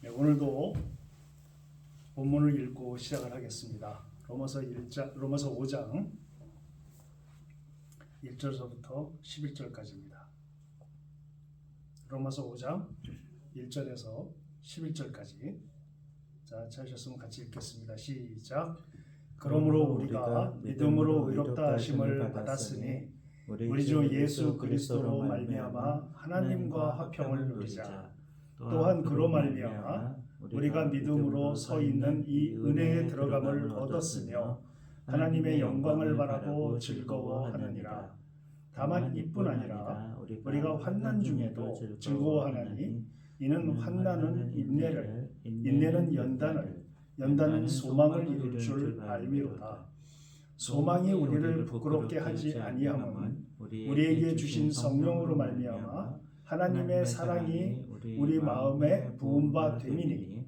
네, 오늘도 본문을 읽고 시작을 하겠습니다. 로마서 5장 1절서부터 11절까지입니다. 로마서 5장 1절에서 11절까지. 자, 찾으셨으면 같이 읽겠습니다. 시작. 그러므로 우리가 믿음으로 의롭다 하심을 받았으니 우리 주 예수 그리스도로 말미암아 하나님과 화평을 누리자. 또한 그로 말미암아 우리가 믿음으로 서 있는 이 은혜에 들어감을 얻었으며 하나님의 영광을 바라고 즐거워하느니라. 다만 이뿐 아니라 우리가 환난 중에도 즐거워하나니 이는 환난은 인내를, 인내는 연단을, 연단은 소망을 이룰 줄 알미로다. 소망이 우리를 부끄럽게 하지 아니함은 우리에게 주신 성령으로 말미암아 하나님의 사랑이 우리 마음에 부은 바 됨이니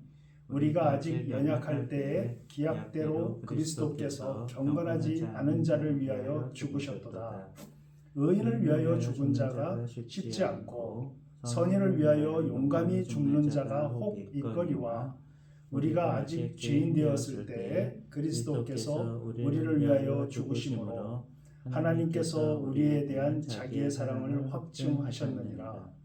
우리가 아직 연약할 때에 기약대로 그리스도께서 경건하지 않은 자를 위하여 죽으셨도다. 의인을 위하여 죽은 자가 쉽지 않고 선인을 위하여 용감히 죽는 자가 혹 있거니와 우리가 아직 죄인 되었을 때에 그리스도께서 우리를 위하여 죽으심으로 하나님께서 우리에 대한 자기의 사랑을 확증하셨느니라.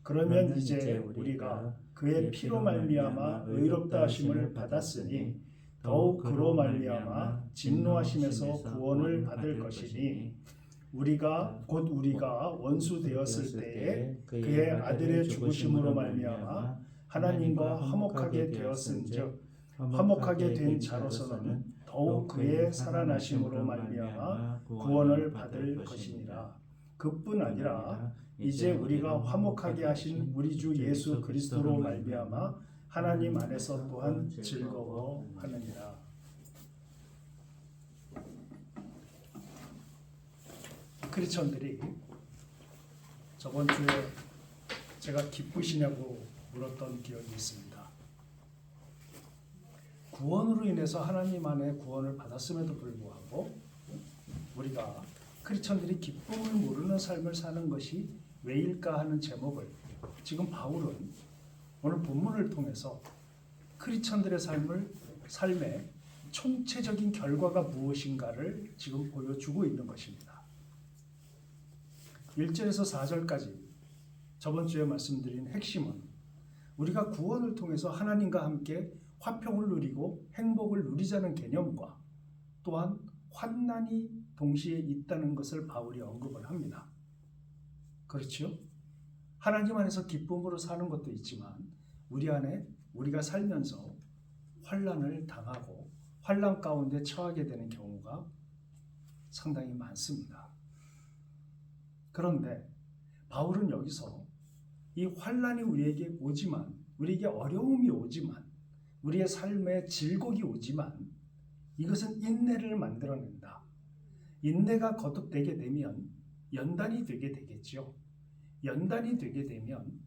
그러면 이제 우리가 그의 피로 말미암아 의롭다 하심을 받았으니 더욱 그로 말미암아 진노하심에서 구원을 받을 것이니 우리가 원수 되었을 때에 그의 아들의 죽으심으로 말미암아 하나님과 화목하게 되었은즉 화목하게 된 자로서는 더욱 그의 살아나심으로 말미암아 구원을 받을 것이니라. 그뿐 아니라 이제 우리가 화목하게 하신 우리 주 예수 그리스도로 말미암아 하나님 안에서 또한 즐거워하느니라. 크리스천들이 저번 주에 제가 기쁘시냐고 물었던 기억이 있습니다. 구원으로 인해서 하나님 안에 구원을 받았음에도 불구하고 우리가 크리스천들이 기쁨을 모르는 삶을 사는 것이 왜일까 하는 제목을 지금 바울은 오늘 본문을 통해서 크리스천들의 삶의 총체적인 결과가 무엇인가를 지금 보여주고 있는 것입니다. 1절에서 4절까지 저번 주에 말씀드린 핵심은 우리가 구원을 통해서 하나님과 함께 화평을 누리고 행복을 누리자는 개념과 또한 환난이 동시에 있다는 것을 바울이 언급을 합니다. 그렇죠? 하나님 안에서 기쁨으로 사는 것도 있지만 우리 안에 우리가 살면서 환난을 당하고 환난 가운데 처하게 되는 경우가 상당히 많습니다. 그런데 바울은 여기서 이 환난이 우리에게 오지만, 우리에게 어려움이 오지만, 우리의 삶에 질곡이 오지만 이것은 인내를 만들어낸다. 인내가 거듭되게 되면 연단이 되게 되겠죠. 연단이 되게 되면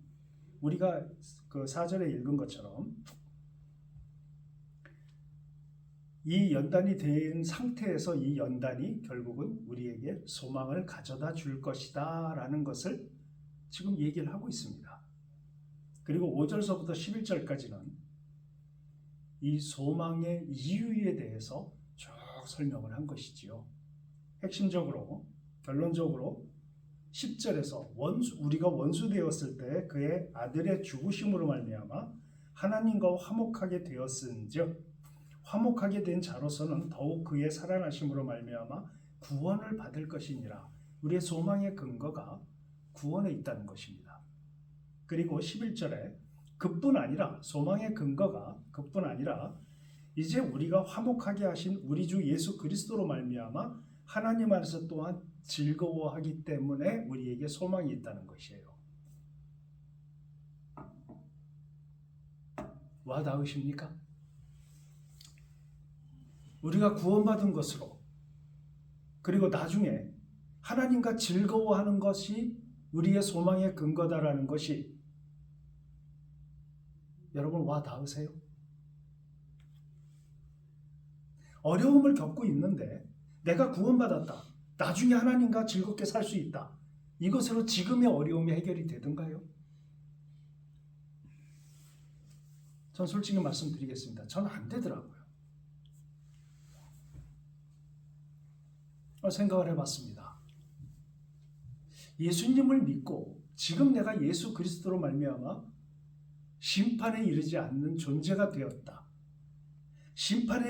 우리가 그 4절에 읽은 것처럼 이 연단이 된 상태에서 이 연단이 결국은 우리에게 소망을 가져다 줄 것이다 라는 것을 지금 얘기를 하고 있습니다. 그리고 5절서부터 11절까지는 이 소망의 이유에 대해서 쭉 설명을 한 것이지요. 핵심적으로 결론적으로 10절에서 우리가 원수 되었을 때 그의 아들의 죽으심으로 말미암아 하나님과 화목하게 되었은즉 화목하게 된 자로서는 더욱 그의 살아나심으로 말미암아 구원을 받을 것이니라. 우리의 소망의 근거가 구원에 있다는 것입니다. 그리고 11절에 그뿐 아니라 소망의 근거가 그뿐 아니라 이제 우리가 화목하게 하신 우리 주 예수 그리스도로 말미암아 하나님 안에서 또한 즐거워하기 때문에 우리에게 소망이 있다는 것이에요. 와 닿으십니까? 우리가 구원받은 것으로 그리고 나중에 하나님과 즐거워하는 것이 우리의 소망의 근거다라는 것이 여러분 와 닿으세요? 어려움을 겪고 있는데 내가 구원받았다. 나중에 하나님과 즐겁게 살 수 있다. 이것으로 지금의 어려움이 해결이 되던가요? 전 솔직히 말씀드리겠습니다. 저는 안 되더라고요. 생각을 해봤습니다. 예수님을 믿고 지금 내가 예수 그리스도로 말미암아 심판에 이르지 않는 존재가 되었다. 심판에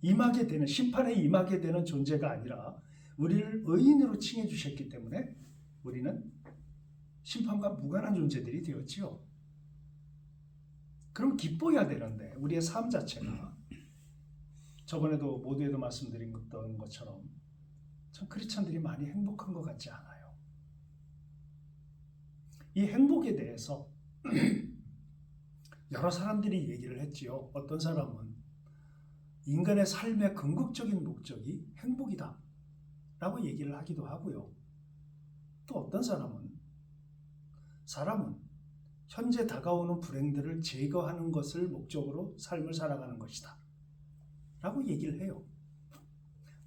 임하게 되는 존재가 아니라 우리를 의인으로 칭해 주셨기 때문에 우리는 심판과 무관한 존재들이 되었지요. 그럼 기뻐해야 되는데 우리의 삶 자체가 저번에도 모두에도 말씀드린 것처럼 참 크리스찬들이 많이 행복한 것 같지 않아요. 이 행복에 대해서 여러 사람들이 얘기를 했지요. 어떤 사람은 인간의 삶의 궁극적인 목적이 행복이다 라고 얘기를 하기도 하고요. 또 어떤 사람은 현재 다가오는 불행들을 제거하는 것을 목적으로 삶을 살아가는 것이다 라고 얘기를 해요.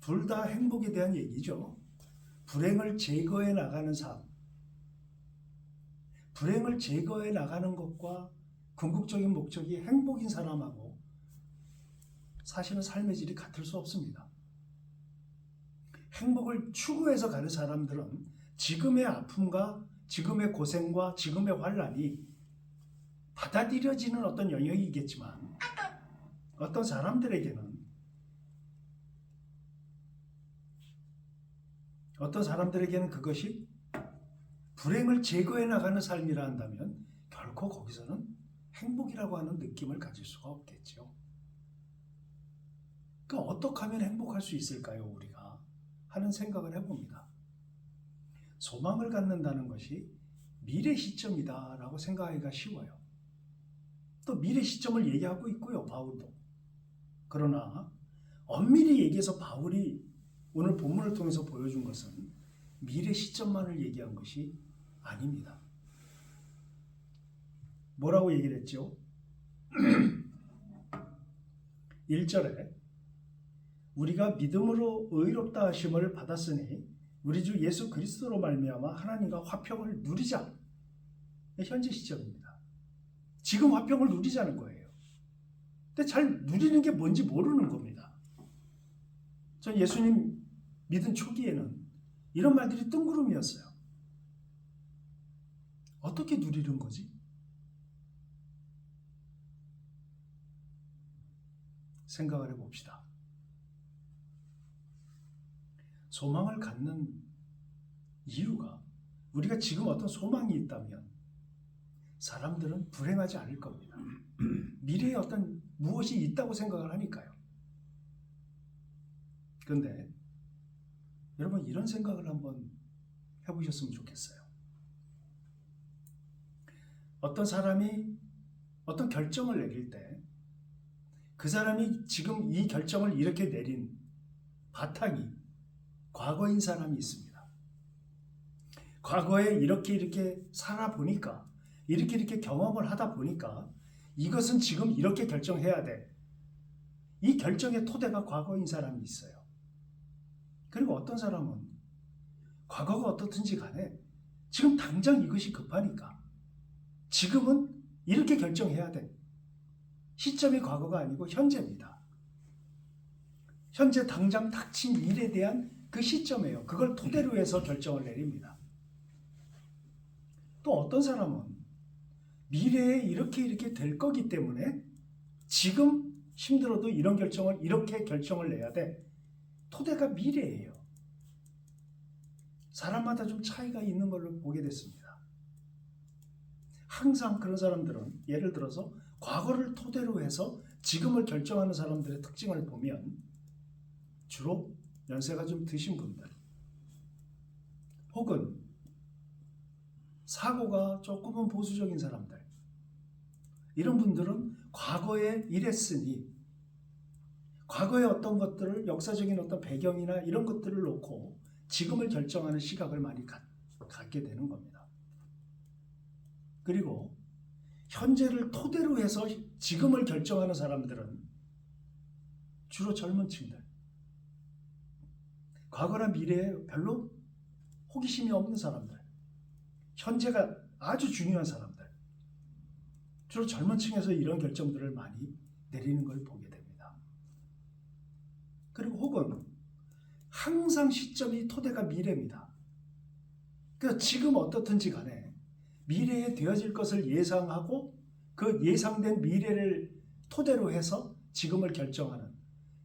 둘 다 행복에 대한 얘기죠. 불행을 제거해 나가는 삶, 불행을 제거해 나가는 것과 궁극적인 목적이 행복인 사람하고 사실은 삶의 질이 같을 수 없습니다. 행복을 추구해서 가는 사람들은 지금의 아픔과 지금의 고생과 지금의 환난이 받아들여지는 어떤 영역이겠지만 어떤 사람들에게는 그것이 불행을 제거해 나가는 삶이라 한다면 결코 거기서는 행복이라고 하는 느낌을 가질 수가 없겠죠. 그러니까 어떻게 하면 행복할 수 있을까요? 우리가 하는 생각을 해봅니다. 소망을 갖는다는 것이 미래 시점이다 라고 생각하기가 쉬워요. 또 미래 시점을 얘기하고 있고요. 바울도. 그러나 엄밀히 얘기해서 바울이 오늘 본문을 통해서 보여준 것은 미래 시점만을 얘기한 것이 아닙니다. 뭐라고 얘기를 했죠? 1절에 우리가 믿음으로 의롭다 하심을 받았으니 우리 주 예수 그리스도로 말미암아 하나님과 화평을 누리자. 현재 시점입니다. 지금 화평을 누리자는 거예요. 근데 잘 누리는 게 뭔지 모르는 겁니다. 전 예수님 믿은 초기에는 이런 말들이 뜬구름이었어요. 어떻게 누리는 거지? 생각을 해봅시다. 소망을 갖는 이유가 우리가 지금 어떤 소망이 있다면 사람들은 불행하지 않을 겁니다. 미래에 어떤 무엇이 있다고 생각을 하니까요. 그런데 여러분 이런 생각을 한번 해보셨으면 좋겠어요. 어떤 사람이 어떤 결정을 내릴 때 그 사람이 지금 이 결정을 이렇게 내린 바탕이 과거인 사람이 있습니다. 과거에 이렇게 살아보니까 이렇게 경험을 하다 보니까 이것은 지금 이렇게 결정해야 돼. 이 결정의 토대가 과거인 사람이 있어요. 그리고 어떤 사람은 과거가 어떻든지 간에 지금 당장 이것이 급하니까 지금은 이렇게 결정해야 돼. 시점이 과거가 아니고 현재입니다. 현재 당장 닥친 일에 대한 그 시점이에요. 그걸 토대로 해서 결정을 내립니다. 또 어떤 사람은 미래에 이렇게 될 거기 때문에 지금 힘들어도 이렇게 결정을 내야 돼. 토대가 미래예요. 사람마다 좀 차이가 있는 걸로 보게 됐습니다. 항상 그런 사람들은 예를 들어서 과거를 토대로 해서 지금을 결정하는 사람들의 특징을 보면 주로 연세가 좀 드신 분들 혹은 사고가 조금은 보수적인 사람들 이런 분들은 과거에 이랬으니 과거의 어떤 것들을 역사적인 어떤 배경이나 이런 것들을 놓고 지금을 결정하는 시각을 많이 갖게 되는 겁니다. 그리고 현재를 토대로 해서 지금을 결정하는 사람들은 주로 젊은 층들, 과거나 미래에 별로 호기심이 없는 사람들, 현재가 아주 중요한 사람들, 주로 젊은 층에서 이런 결정들을 많이 내리는 걸 보게 됩니다. 그리고 혹은 항상 시점이 토대가 미래입니다. 그러니까 지금 어떻든지 간에 미래에 되어질 것을 예상하고 그 예상된 미래를 토대로 해서 지금을 결정하는,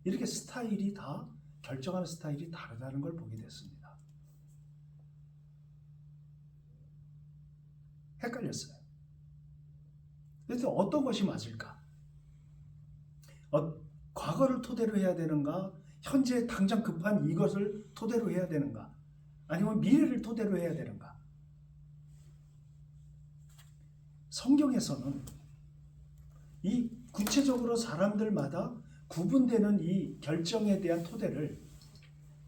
이렇게 스타일이 다 결정하는 스타일이 다르다는 걸 보게 됐습니다. 헷갈렸어요. 그래서 어떤 것이 맞을까? 과거를 토대로 해야 되는가? 현재 당장 급한 이것을 토대로 해야 되는가? 아니면 미래를 토대로 해야 되는가? 성경에서는 이 구체적으로 사람들마다 구분되는 이 결정에 대한 토대를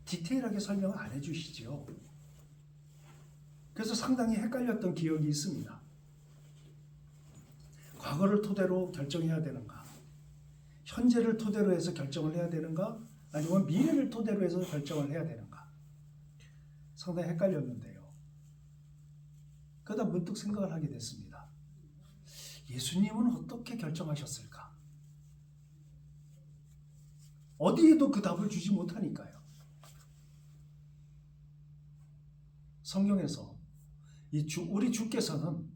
디테일하게 설명을 안 해주시죠. 그래서 상당히 헷갈렸던 기억이 있습니다. 과거를 토대로 결정해야 되는가? 현재를 토대로 해서 결정을 해야 되는가? 아니면 미래를 토대로 해서 결정을 해야 되는가? 상당히 헷갈렸는데요. 그러다 문득 생각을 하게 됐습니다. 예수님은 어떻게 결정하셨을까? 어디에도 그 답을 주지 못하니까요. 성경에서 우리 주께서는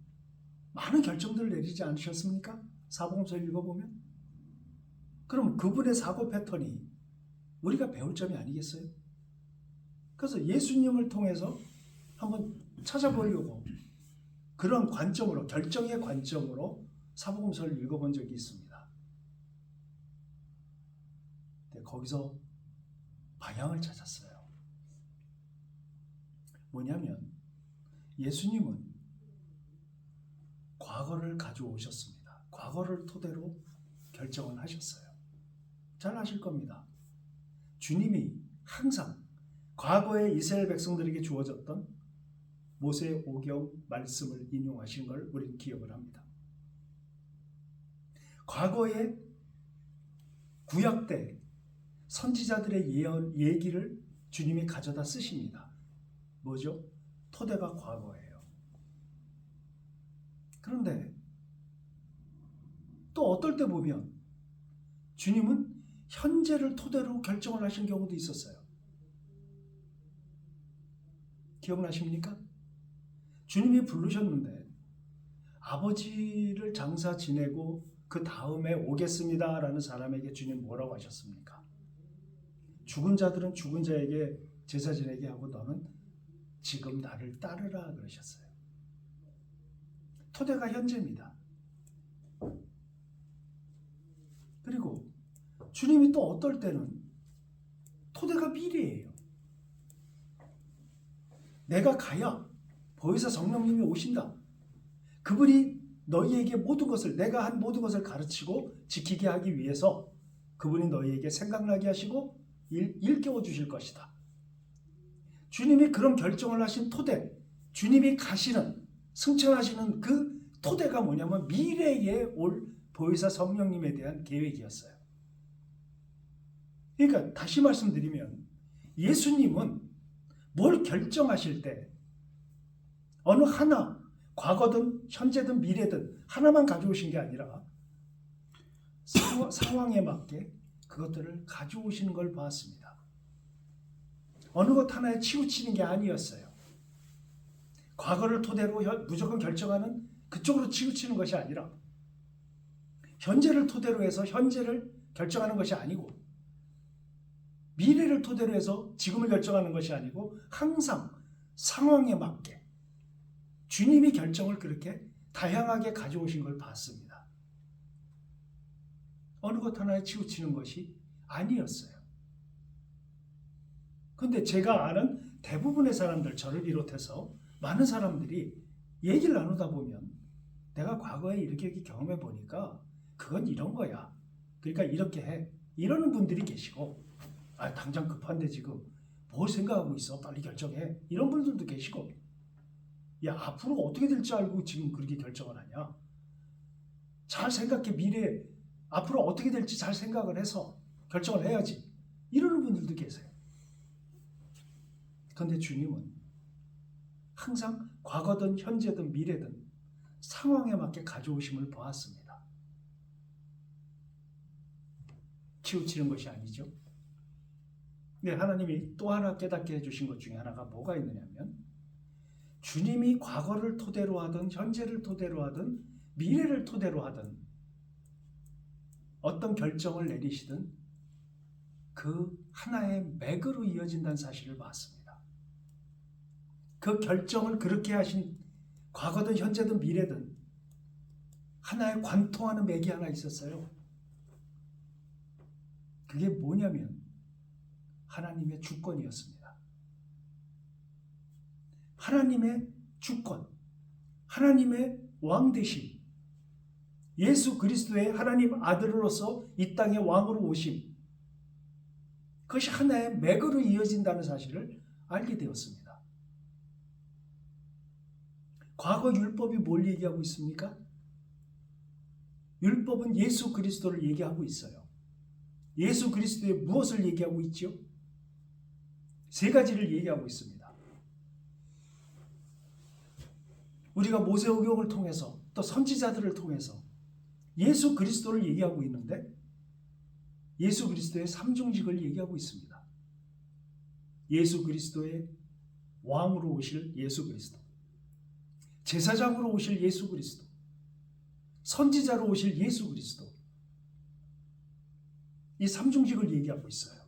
많은 결정들을 내리지 않으셨습니까? 사복음서 읽어보면. 그럼 그분의 사고 패턴이 우리가 배울 점이 아니겠어요? 그래서 예수님을 통해서 한번 찾아보려고 그런 관점으로, 결정의 관점으로 사복음서를 읽어본 적이 있습니다. 근데 거기서 방향을 찾았어요. 뭐냐면 예수님은 과거를 가져오셨습니다. 과거를 토대로 결정을 하셨어요. 잘 아실 겁니다. 주님이 항상 과거의 이스라엘 백성들에게 주어졌던 모세의 오경 말씀을 인용하신 걸 우리는 기억을 합니다. 과거의 구약 때 선지자들의 얘기를 주님이 가져다 쓰십니다. 뭐죠? 토대가 과거예요. 그런데 또 어떨 때 보면 주님은 현재를 토대로 결정을 하신 경우도 있었어요. 기억나십니까? 주님이 부르셨는데 아버지를 장사 지내고 그 다음에 오겠습니다라는 사람에게 주님 뭐라고 하셨습니까? 죽은 자들은 죽은 자에게 제사 지내게 하고 너는 지금 나를 따르라 그러셨어요. 토대가 현재입니다. 그리고 주님이 또 어떨 때는 토대가 미래예요. 내가 가야 보혜사 성령님이 오신다. 그분이 너희에게 모든 것을, 내가 한 모든 것을 가르치고 지키게 하기 위해서 그분이 너희에게 생각나게 하시고 일깨워 주실 것이다. 주님이 그런 결정을 하신 토대, 주님이 가시는, 승천하시는 그 토대가 뭐냐면 미래에 올 보혜사 성령님에 대한 계획이었어요. 그러니까 다시 말씀드리면 예수님은 뭘 결정하실 때 어느 하나, 과거든 현재든 미래든 하나만 가져오신 게 아니라 상황에 맞게 그것들을 가져오시는 걸 봤습니다. 어느 것 하나에 치우치는 게 아니었어요. 과거를 토대로 무조건 결정하는 그쪽으로 치우치는 것이 아니라 현재를 토대로 해서 현재를 결정하는 것이 아니고 미래를 토대로 해서 지금을 결정하는 것이 아니고 항상 상황에 맞게 주님이 결정을 그렇게 다양하게 가져오신 걸 봤습니다. 어느 것 하나에 치우치는 것이 아니었어요. 근데 제가 아는 대부분의 사람들, 저를 비롯해서 많은 사람들이 얘기를 나누다 보면 내가 과거에 이렇게 경험해 보니까 그건 이런 거야. 그러니까 이렇게 해. 이러는 분들이 계시고, 당장 급한데 지금 뭘 생각하고 있어? 빨리 결정해. 이런 분들도 계시고, 야, 앞으로 어떻게 될지 알고 지금 그렇게 결정을 하냐? 잘 생각해. 미래 앞으로 어떻게 될지 잘 생각을 해서 결정을 해야지. 이러는 분들도 계세요. 그런데 주님은 항상 과거든 현재든 미래든 상황에 맞게 가져오심을 보았습니다. 치우치는 것이 아니죠. 네, 하나님이 또 하나 깨닫게 해주신 것 중에 하나가 뭐가 있느냐면 주님이 과거를 토대로 하든 현재를 토대로 하든 미래를 토대로 하든 어떤 결정을 내리시든 그 하나의 맥으로 이어진다는 사실을 봤습니다. 그 결정을 그렇게 하신 과거든 현재든 미래든 하나의 관통하는 맥이 하나 있었어요. 그게 뭐냐면 하나님의 주권이었습니다. 하나님의 주권, 하나님의 왕되심, 예수 그리스도의 하나님 아들로서 이 땅의 왕으로 오심, 그것이 하나의 맥으로 이어진다는 사실을 알게 되었습니다. 과거 율법이 뭘 얘기하고 있습니까? 율법은 예수 그리스도를 얘기하고 있어요. 예수 그리스도의 무엇을 얘기하고 있죠? 세 가지를 얘기하고 있습니다. 우리가 모세오경을 통해서 또 선지자들을 통해서 예수 그리스도를 얘기하고 있는데 예수 그리스도의 삼중직을 얘기하고 있습니다. 예수 그리스도의 왕으로 오실 예수 그리스도, 제사장으로 오실 예수 그리스도, 선지자로 오실 예수 그리스도, 이 삼중직을 얘기하고 있어요.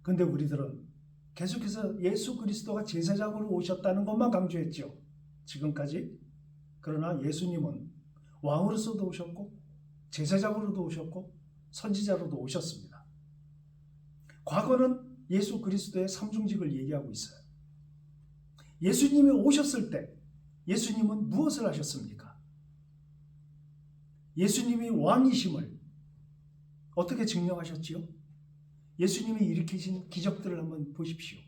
근데 우리들은 계속해서 예수 그리스도가 제사장으로 오셨다는 것만 강조했죠. 지금까지. 그러나 예수님은 왕으로서도 오셨고 제사장으로도 오셨고 선지자로도 오셨습니다. 과거는 예수 그리스도의 삼중직을 얘기하고 있어요. 예수님이 오셨을 때 예수님은 무엇을 하셨습니까? 예수님이 왕이심을 어떻게 증명하셨지요? 예수님이 일으키신 기적들을 한번 보십시오.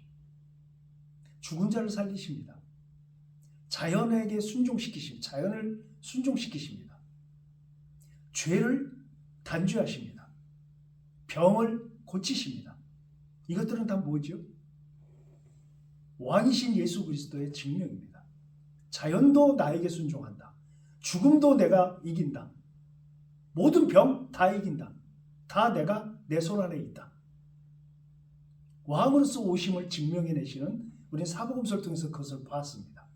죽은 자를 살리십니다. 자연에게 순종시키십니다. 자연을 순종시키십니다. 죄를 단죄하십니다. 병을 고치십니다. 이것들은 다 뭐죠? 왕이신 예수 그리스도의 증명입니다. 자연도 나에게 순종한다. 죽음도 내가 이긴다. 모든 병 다 이긴다. 다 내가 내 손 안에 있다. 왕으로서 오심을 증명해내시는 우리는 사복음서를 통해서 그것을 봤습니다.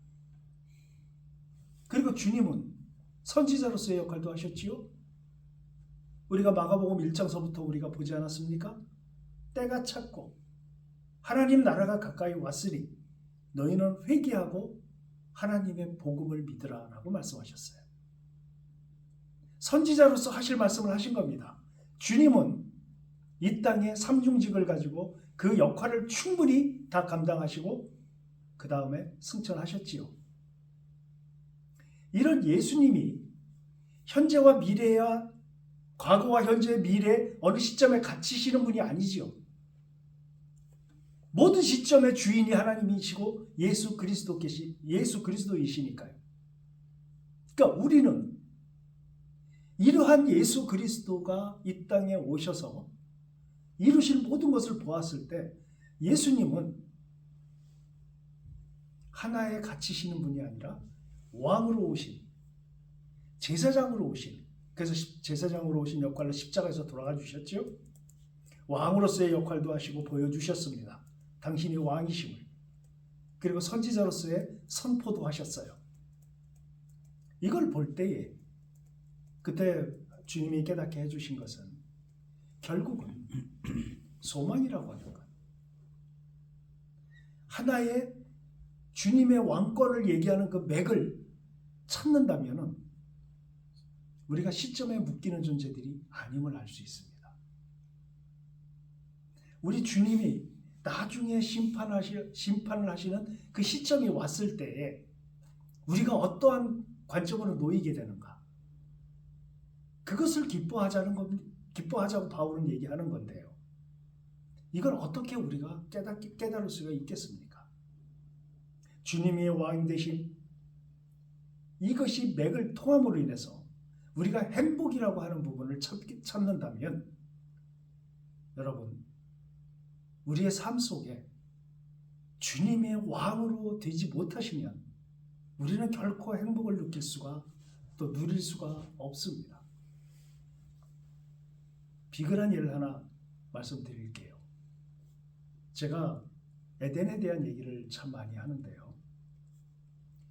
그리고 주님은 선지자로서의 역할도 하셨지요. 우리가 마가복음 1장서부터 우리가 보지 않았습니까? 때가 찼고 하나님 나라가 가까이 왔으니 너희는 회개하고 하나님의 복음을 믿으라 라고 말씀하셨어요. 선지자로서 하실 말씀을 하신 겁니다. 주님은 이 땅의 삼중직을 가지고 그 역할을 충분히 다 감당하시고 그 다음에 승천하셨지요. 이런 예수님이 현재와 미래와 과거와 현재의 미래 어느 시점에 갇히시는 분이 아니지요. 모든 시점의 주인이 하나님이시고 예수 그리스도이시니까요. 그러니까 우리는 이러한 예수 그리스도가 이 땅에 오셔서 이루실 모든 것을 보았을 때 예수님은 하나에 갇히시는 분이 아니라 왕으로 오신, 제사장으로 오신, 그래서 제사장으로 오신 역할로 십자가에서 돌아가 주셨죠. 왕으로서의 역할도 하시고 보여주셨습니다. 당신이 왕이심을. 그리고 선지자로서의 선포도 하셨어요. 이걸 볼 때에 그때 주님이 깨닫게 해주신 것은 결국은 소망이라고 하는 것. 하나의 주님의 왕권을 얘기하는 그 맥을 찾는다면 우리가 시점에 묶이는 존재들이 아님을 알 수 있습니다. 우리 주님이 나중에 심판을 하시는 그 시점이 왔을 때에 우리가 어떠한 관점으로 놓이게 되는가? 그것을 기뻐하자고 바울은 얘기하는 건데요. 이걸 어떻게 우리가 깨달을 수가 있겠습니까? 주님이 왕 되신 이것이 맥을 통함으로 인해서 우리가 행복이라고 하는 부분을 찾는다면 여러분 우리의 삶 속에 주님의 왕으로 되지 못하시면 우리는 결코 행복을 느낄 수가 또 누릴 수가 없습니다. 비근한 예를 하나 말씀드릴게요. 제가 에덴에 대한 얘기를 참 많이 하는데요.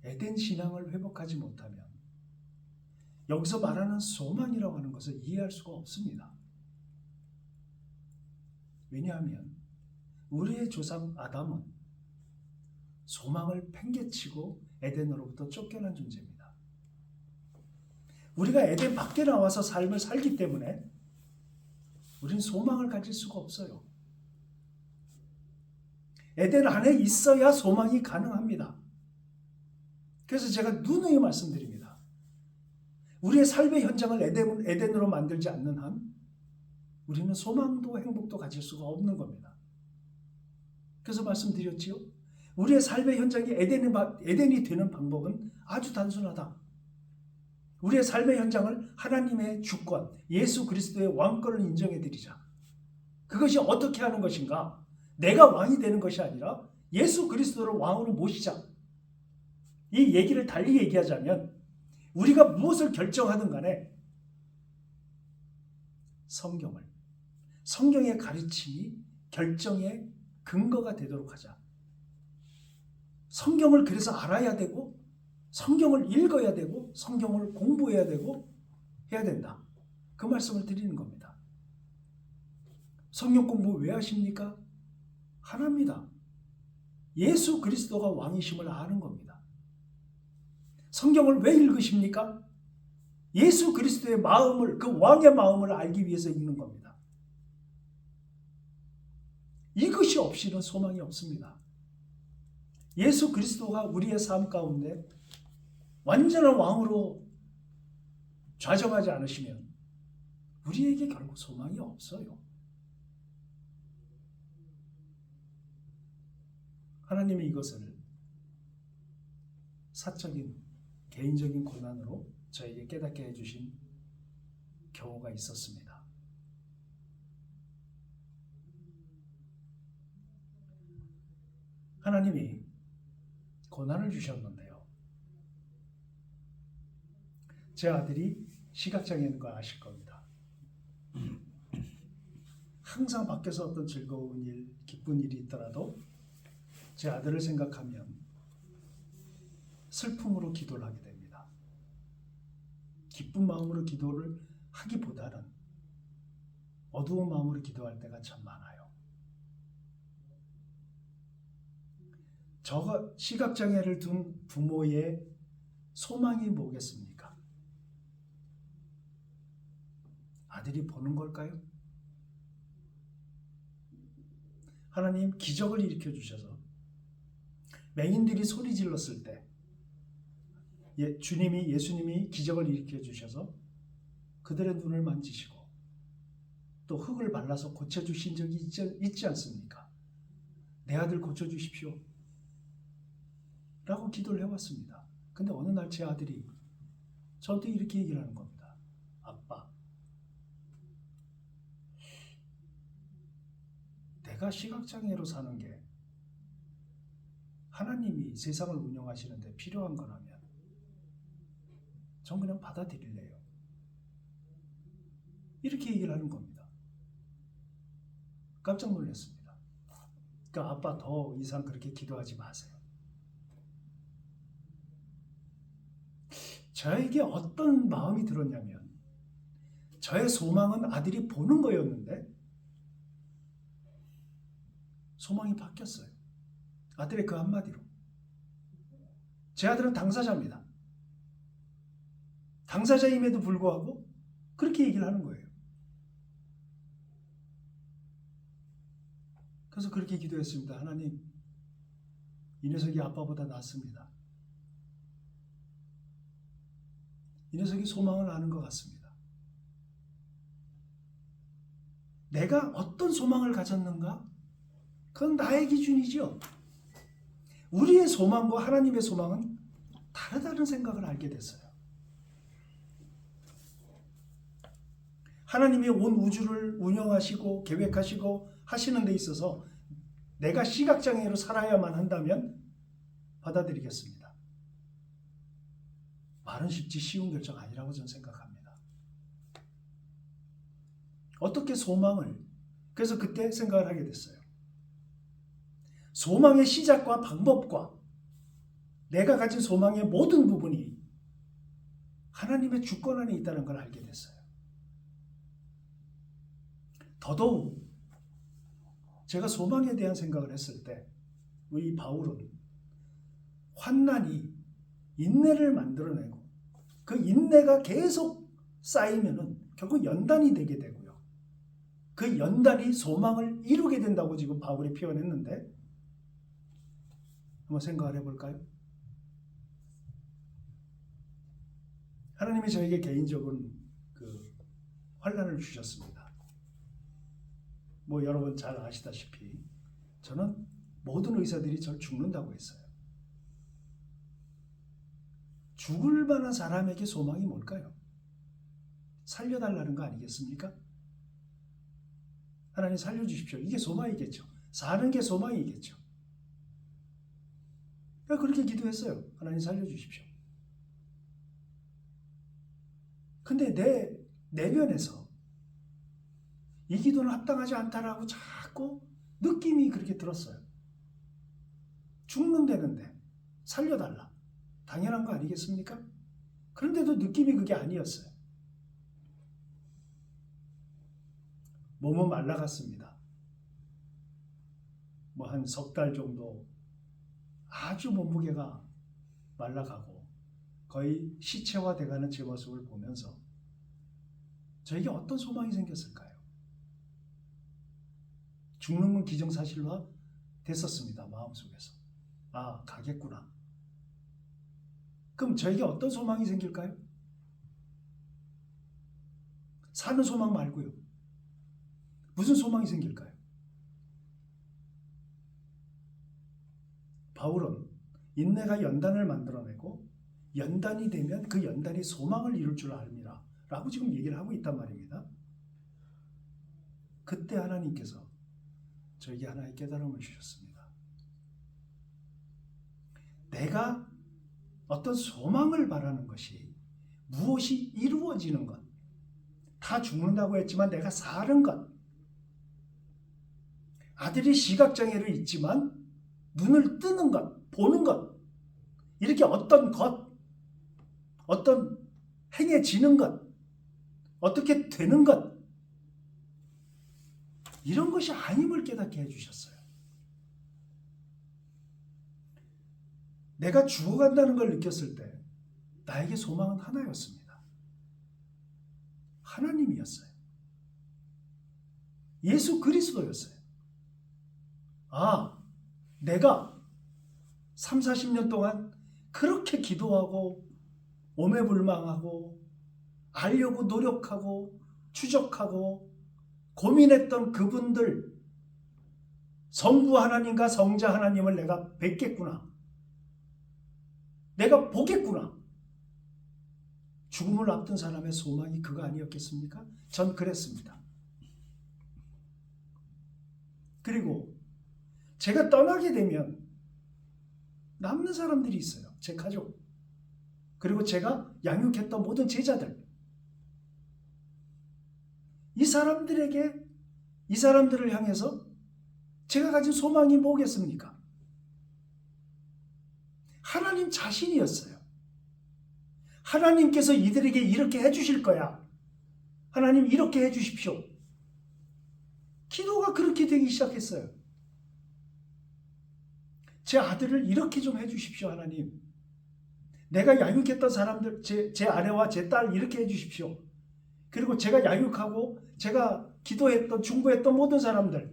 에덴 신앙을 회복하지 못하면 여기서 말하는 소망이라고 하는 것을 이해할 수가 없습니다. 왜냐하면 우리의 조상 아담은 소망을 팽개치고 에덴으로부터 쫓겨난 존재입니다. 우리가 에덴 밖에 나와서 삶을 살기 때문에 우리는 소망을 가질 수가 없어요. 에덴 안에 있어야 소망이 가능합니다. 그래서 제가 누누이 말씀드립니다. 우리의 삶의 현장을 에덴으로 만들지 않는 한 우리는 소망도 행복도 가질 수가 없는 겁니다. 그래서 말씀드렸지요. 우리의 삶의 현장이 에덴이 되는 방법은 아주 단순하다. 우리의 삶의 현장을 하나님의 주권, 예수 그리스도의 왕권을 인정해 드리자. 그것이 어떻게 하는 것인가? 내가 왕이 되는 것이 아니라 예수 그리스도를 왕으로 모시자. 이 얘기를 달리 얘기하자면 우리가 무엇을 결정하든 간에 성경의 가르침이 결정의 근거가 되도록 하자. 성경을 그래서 알아야 되고 성경을 읽어야 되고 성경을 공부해야 되고 해야 된다. 그 말씀을 드리는 겁니다. 성경 공부 왜 하십니까? 하나입니다. 예수 그리스도가 왕이심을 아는 겁니다. 성경을 왜 읽으십니까? 예수 그리스도의 마음을, 그 왕의 마음을 알기 위해서 읽는 겁니다. 이것이 없이는 소망이 없습니다. 예수 그리스도가 우리의 삶 가운데 완전한 왕으로 좌정하지 않으시면 우리에게 결국 소망이 없어요. 하나님이 이것을 사적인 개인적인 고난으로 저에게 깨닫게 해주신 경우가 있었습니다. 하나님이 고난을 주셨는데요. 제 아들이 시각장애인 거 아실 겁니다. 항상 밖에서 어떤 즐거운 일, 기쁜 일이 있더라도 제 아들을 생각하면 슬픔으로 기도를 하게 됩니다. 기쁜 마음으로 기도를 하기보다는 어두운 마음으로 기도할 때가 참 많아요. 저가 시각장애를 둔 부모의 소망이 뭐겠습니까? 아들이 보는 걸까요? 하나님 기적을 일으켜 주셔서 맹인들이 소리 질렀을 때 예수님이 기적을 일으켜 주셔서 그들의 눈을 만지시고 또 흙을 발라서 고쳐주신 적이 있지 않습니까? 내 아들 고쳐주십시오 라고 기도를 해왔습니다. 근데 어느 날 제 아들이 저한테 이렇게 얘기를 하는 겁니다. 아빠, 내가 시각장애로 사는 게 하나님이 세상을 운영하시는데 필요한 거라면 전 그냥 받아들일래요. 이렇게 얘기를 하는 겁니다. 깜짝 놀랐습니다. 그러니까 아빠 더 이상 그렇게 기도하지 마세요. 저에게 어떤 마음이 들었냐면 저의 소망은 아들이 보는 거였는데 소망이 바뀌었어요. 아들의 그 한마디로. 제 아들은 당사자입니다. 당사자임에도 불구하고 그렇게 얘기를 하는 거예요. 그래서 그렇게 기도했습니다. 하나님, 이 녀석이 아빠보다 낫습니다. 이 녀석이 소망을 아는 것 같습니다. 내가 어떤 소망을 가졌는가? 그건 나의 기준이죠. 우리의 소망과 하나님의 소망은 다르다는 생각을 알게 됐어요. 하나님이 온 우주를 운영하시고 계획하시고 하시는 데 있어서 내가 시각장애로 살아야만 한다면 받아들이겠습니다. 말은 쉽지 쉬운 결정 아니라고 저는 생각합니다. 어떻게 소망을, 그래서 그때 생각을 하게 됐어요. 소망의 시작과 방법과 내가 가진 소망의 모든 부분이 하나님의 주권 안에 있다는 걸 알게 됐어요. 더더욱 제가 소망에 대한 생각을 했을 때 우리 바울은 환난이 인내를 만들어내고 그 인내가 계속 쌓이면은 결국 연단이 되게 되고요. 그 연단이 소망을 이루게 된다고 지금 바울이 표현했는데 한번 생각을 해볼까요? 하나님이 저에게 개인적인 그 환난을 주셨습니다. 뭐 여러분 잘 아시다시피 저는 모든 의사들이 저를 죽는다고 했어요. 죽을 만한 사람에게 소망이 뭘까요? 살려달라는 거 아니겠습니까? 하나님 살려주십시오. 이게 소망이겠죠. 사는 게 소망이겠죠. 그렇게 기도했어요. 하나님 살려주십시오. 근데 내 내면에서 이 기도는 합당하지 않다라고 자꾸 느낌이 그렇게 들었어요. 죽는다는데 살려달라. 당연한 거 아니겠습니까? 그런데도 느낌이 그게 아니었어요. 몸은 말라갔습니다. 뭐 한 석 달 정도 아주 몸무게가 말라가고 거의 시체화 돼가는 제 모습을 보면서 저에게 어떤 소망이 생겼을까요? 죽는 건 기정사실화 됐었습니다. 마음속에서. 아, 가겠구나. 그럼 저에게 어떤 소망이 생길까요? 사는 소망 말고요. 무슨 소망이 생길까요? 바울은 인내가 연단을 만들어내고 연단이 되면 그 연단이 소망을 이룰 줄 압니다. 라고 지금 얘기를 하고 있단 말입니다. 그때 하나님께서 저에게 하나의 깨달음을 주셨습니다. 내가 어떤 소망을 바라는 것이 무엇이 이루어지는 것, 다 죽는다고 했지만 내가 사는 것, 아들이 시각장애를 있지만 눈을 뜨는 것, 보는 것, 이렇게 어떤 것, 어떤 행해지는 것, 어떻게 되는 것, 이런 것이 아님을 깨닫게 해주셨어요. 내가 죽어간다는 걸 느꼈을 때 나에게 소망은 하나였습니다. 하나님이었어요. 예수 그리스도였어요. 아, 내가 3, 40년 동안 그렇게 기도하고 오매불망하고 알려고 노력하고 추적하고 고민했던 그분들, 성부 하나님과 성자 하나님을 내가 뵙겠구나. 내가 보겠구나. 죽음을 앞둔 사람의 소망이 그거 아니었겠습니까? 전 그랬습니다. 그리고 제가 떠나게 되면 남는 사람들이 있어요. 제 가족. 그리고 제가 양육했던 모든 제자들. 이 사람들을 향해서 제가 가진 소망이 뭐겠습니까? 하나님 자신이었어요. 하나님께서 이들에게 이렇게 해주실 거야. 하나님 이렇게 해주십시오. 기도가 그렇게 되기 시작했어요. 제 아들을 이렇게 좀 해주십시오, 하나님. 내가 양육했던 사람들, 제 아내와 제 딸 이렇게 해주십시오. 그리고 제가 양육하고 제가 기도했던, 중보했던 모든 사람들,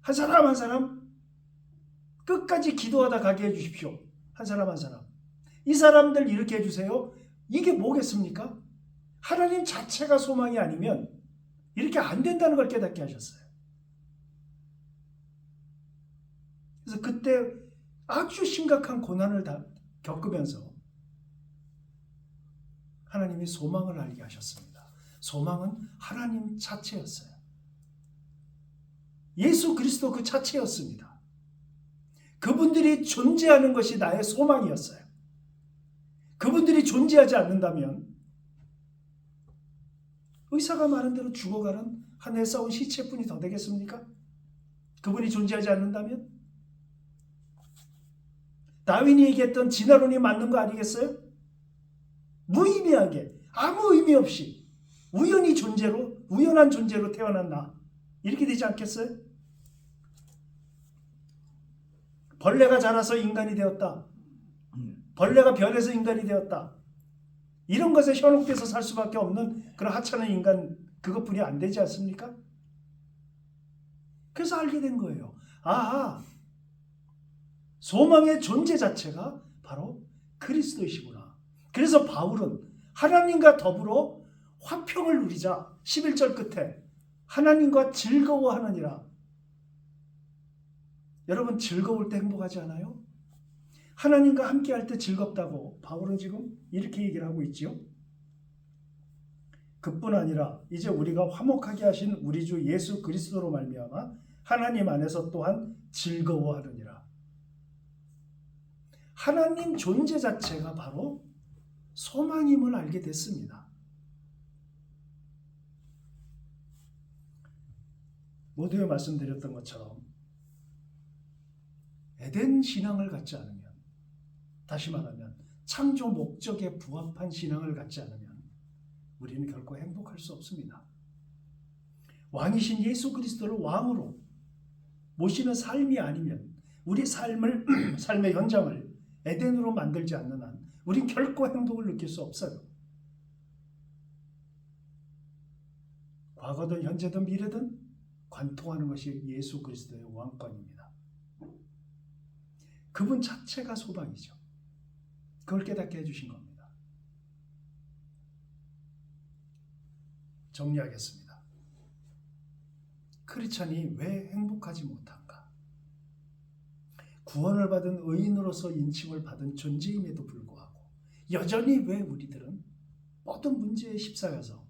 한 사람 한 사람 끝까지 기도하다 가게 해주십시오. 한 사람 한 사람. 이 사람들 이렇게 해주세요. 이게 뭐겠습니까? 하나님 자체가 소망이 아니면 이렇게 안 된다는 걸 깨닫게 하셨어요. 그래서 그때 아주 심각한 고난을 다 겪으면서 하나님이 소망을 알게 하셨습니다. 소망은 하나님 자체였어요. 예수 그리스도 그 자체였습니다. 그분들이 존재하는 것이 나의 소망이었어요. 그분들이 존재하지 않는다면 의사가 말한 대로 죽어가는 한 해 썩은 시체뿐이 더 되겠습니까? 그분이 존재하지 않는다면? 다윈이 얘기했던 진화론이 맞는 거 아니겠어요? 무의미하게 아무 의미 없이 우연한 존재로 태어난 나, 이렇게 되지 않겠어요? 벌레가 자라서 인간이 되었다. 벌레가 변해서 인간이 되었다. 이런 것에 현혹돼서 살 수밖에 없는 그런 하찮은 인간, 그것뿐이 안 되지 않습니까? 그래서 알게 된 거예요. 아하, 소망의 존재 자체가 바로 그리스도이시구나. 그래서 바울은 하나님과 더불어 화평을 누리자. 11절 끝에 하나님과 즐거워하느니라. 여러분, 즐거울 때 행복하지 않아요? 하나님과 함께 할 때 즐겁다고 바울은 지금 이렇게 얘기를 하고 있지요. 그뿐 아니라 이제 우리가 화목하게 하신 우리 주 예수 그리스도로 말미암아 하나님 안에서 또한 즐거워하느니라. 하나님 존재 자체가 바로 소망임을 알게 됐습니다. 모두에 말씀드렸던 것처럼 에덴 신앙을 갖지 않으면, 다시 말하면 창조 목적에 부합한 신앙을 갖지 않으면 우리는 결코 행복할 수 없습니다. 왕이신 예수 그리스도를 왕으로 모시는 삶이 아니면 우리 삶의 현장을 에덴으로 만들지 않는 한 우린 결코 행복을 느낄 수 없어요. 과거든 현재든 미래든 관통하는 것이 예수 그리스도의 왕권입니다. 그분 자체가 소망이죠. 그걸 깨닫게 해주신 겁니다. 정리하겠습니다. 크리스찬이 왜 행복하지 못한가? 구원을 받은 의인으로서 인칭을 받은 존재임에도 불구하고 여전히 왜 우리들은 모든 문제에 휩싸여서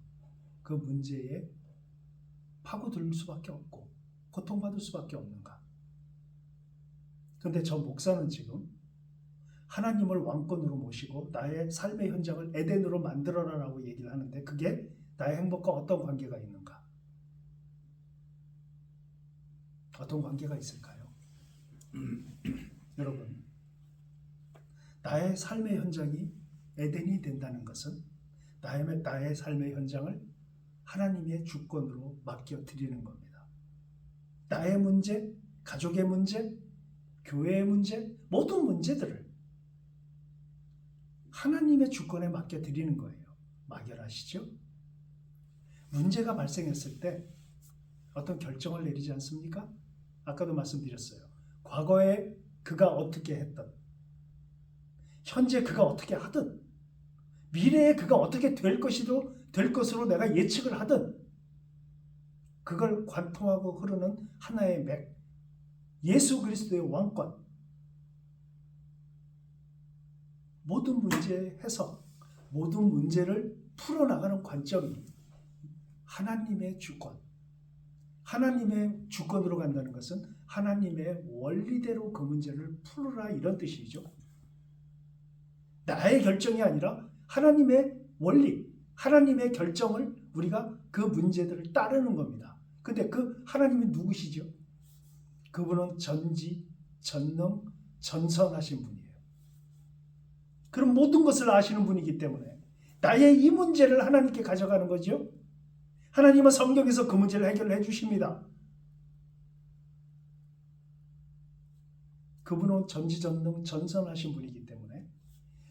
그 문제에 파고들 수밖에 없고 고통받을 수밖에 없는가? 그런데 저 목사는 지금 하나님을 왕권으로 모시고 나의 삶의 현장을 에덴으로 만들어라라고 얘기를 하는데 그게 나의 행복과 어떤 관계가 있는가? 어떤 관계가 있을까요? 여러분, 나의 삶의 현장이 에덴이 된다는 것은 나의 삶의 현장을 하나님의 주권으로 맡겨드리는 겁니다. 나의 문제, 가족의 문제, 교회의 문제, 모든 문제들을 하나님의 주권에 맡겨드리는 거예요. 막연하시죠? 문제가 발생했을 때 어떤 결정을 내리지 않습니까? 아까도 말씀드렸어요. 과거에 그가 어떻게 했든, 현재 그가 어떻게 하든, 미래에 그가 어떻게 될 것으로 내가 예측을 하든, 그걸 관통하고 흐르는 하나의 맥, 예수 그리스도의 왕권, 모든 문제의 해석, 모든 문제를 풀어나가는 관점이 하나님의 주권, 하나님의 주권으로 간다는 것은 하나님의 원리대로 그 문제를 풀어라, 이런 뜻이죠. 나의 결정이 아니라 하나님의 원리, 하나님의 결정을 우리가 그 문제들을 따르는 겁니다. 근데 그 하나님이 누구시죠? 그분은 전지, 전능, 전선하신 분이에요. 그럼 모든 것을 아시는 분이기 때문에 나의 이 문제를 하나님께 가져가는 거죠. 하나님은 성경에서 그 문제를 해결해 주십니다. 그분은 전지전능 전선하신 분이기 때문에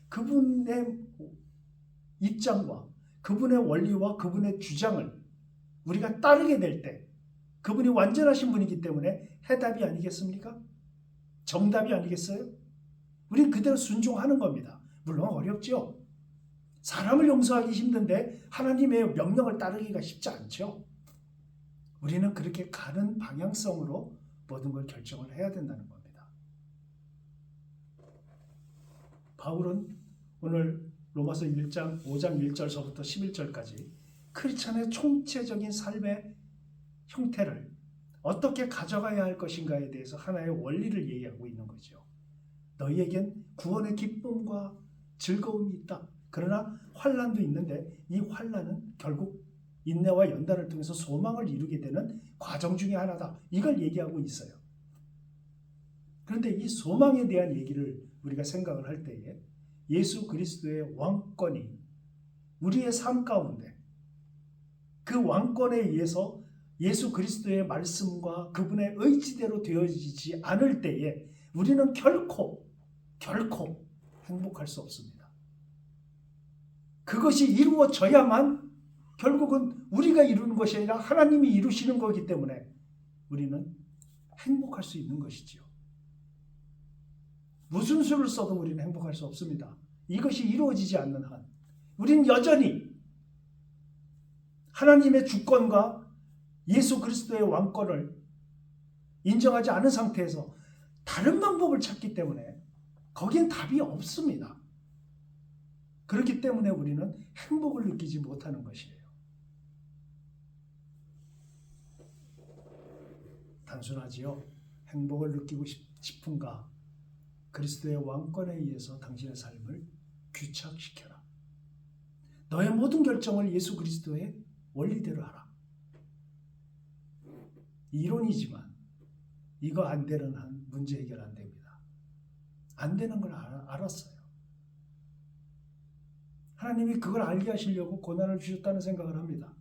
그분의 입장과 그분의 원리와 그분의 주장을 우리가 따르게 될 때 그분이 완전하신 분이기 때문에 해답이 아니겠습니까? 정답이 아니겠어요? 우리는 그대로 순종하는 겁니다. 물론 어렵죠. 사람을 용서하기 힘든데 하나님의 명령을 따르기가 쉽지 않죠. 우리는 그렇게 가는 방향성으로 모든 걸 결정을 해야 된다는 겁니다. 바울은 오늘 로마서 5장 1절서부터 11절까지 크리스찬의 총체적인 삶의 형태를 어떻게 가져가야 할 것인가에 대해서 하나의 원리를 얘기하고 있는 거죠. 너희에겐 구원의 기쁨과 즐거움이 있다. 그러나 환난도 있는데 이 환난은 결국 인내와 연단을 통해서 소망을 이루게 되는 과정 중에 하나다. 이걸 얘기하고 있어요. 그런데 이 소망에 대한 얘기를 우리가 생각을 할 때에 예수 그리스도의 왕권이 우리의 삶 가운데 그 왕권에 의해서 예수 그리스도의 말씀과 그분의 의지대로 되어지지 않을 때에 우리는 결코 행복할 수 없습니다. 그것이 이루어져야만 결국은 우리가 이루는 것이 아니라 하나님이 이루시는 거기 때문에 우리는 행복할 수 있는 것이지요. 무슨 수를 써도 우리는 행복할 수 없습니다. 이것이 이루어지지 않는 한 우리는 여전히 하나님의 주권과 예수 그리스도의 왕권을 인정하지 않은 상태에서 다른 방법을 찾기 때문에 거기엔 답이 없습니다. 그렇기 때문에 우리는 행복을 느끼지 못하는 것이에요. 단순하지요. 행복을 느끼고 싶은가? 그리스도의 왕권에 의해서 당신의 삶을 귀착시켜라. 너의 모든 결정을 예수 그리스도의 원리대로 하라. 이론이지만 이거 안 되는 한 문제 해결 안 됩니다. 안 되는 걸 알았어요. 하나님이 그걸 알게 하시려고 고난을 주셨다는 생각을 합니다.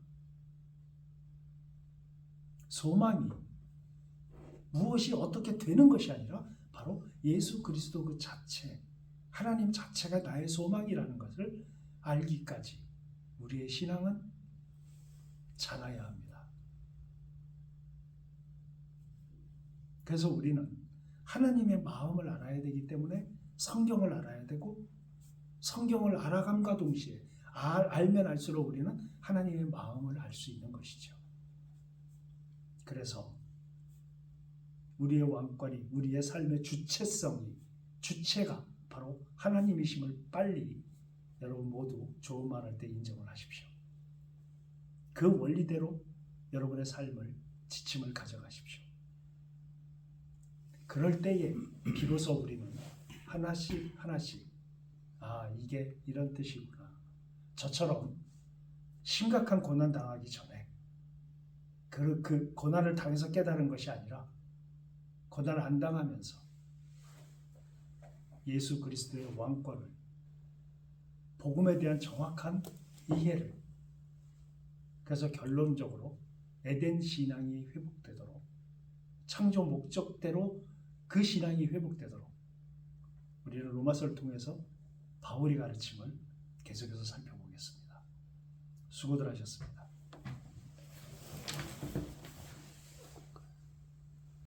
소망이 무엇이 어떻게 되는 것이 아니라 바로 예수 그리스도 그 자체, 하나님 자체가 나의 소망이라는 것을 알기까지 우리의 신앙은 자라야 합니다. 그래서 우리는 하나님의 마음을 알아야 되기 때문에 성경을 알아야 되고 성경을 알아감과 동시에 알면 알수록 우리는 하나님의 마음을 알 수 있는 것이죠. 그래서 우리의 왕권이, 우리의 삶의 주체가 바로 하나님이심을 빨리 여러분 모두 좋은 말 할 때 인정을 하십시오. 그 원리대로 여러분의 삶을, 지침을 가져가십시오. 그럴 때에 비로소 우리는 하나씩 이게 이런 뜻이구나. 저처럼 심각한 고난 당하기 전에 그 고난을 당해서 깨달은 것이 아니라 고난을 안 당하면서 예수 그리스도의 왕권을, 복음에 대한 정확한 이해를, 그래서 결론적으로 에덴 신앙이 회복되도록, 창조 목적대로 그 신앙이 회복되도록 우리는 로마서를 통해서 바울이 가르침을 계속해서 살펴보겠습니다. 수고들 하셨습니다.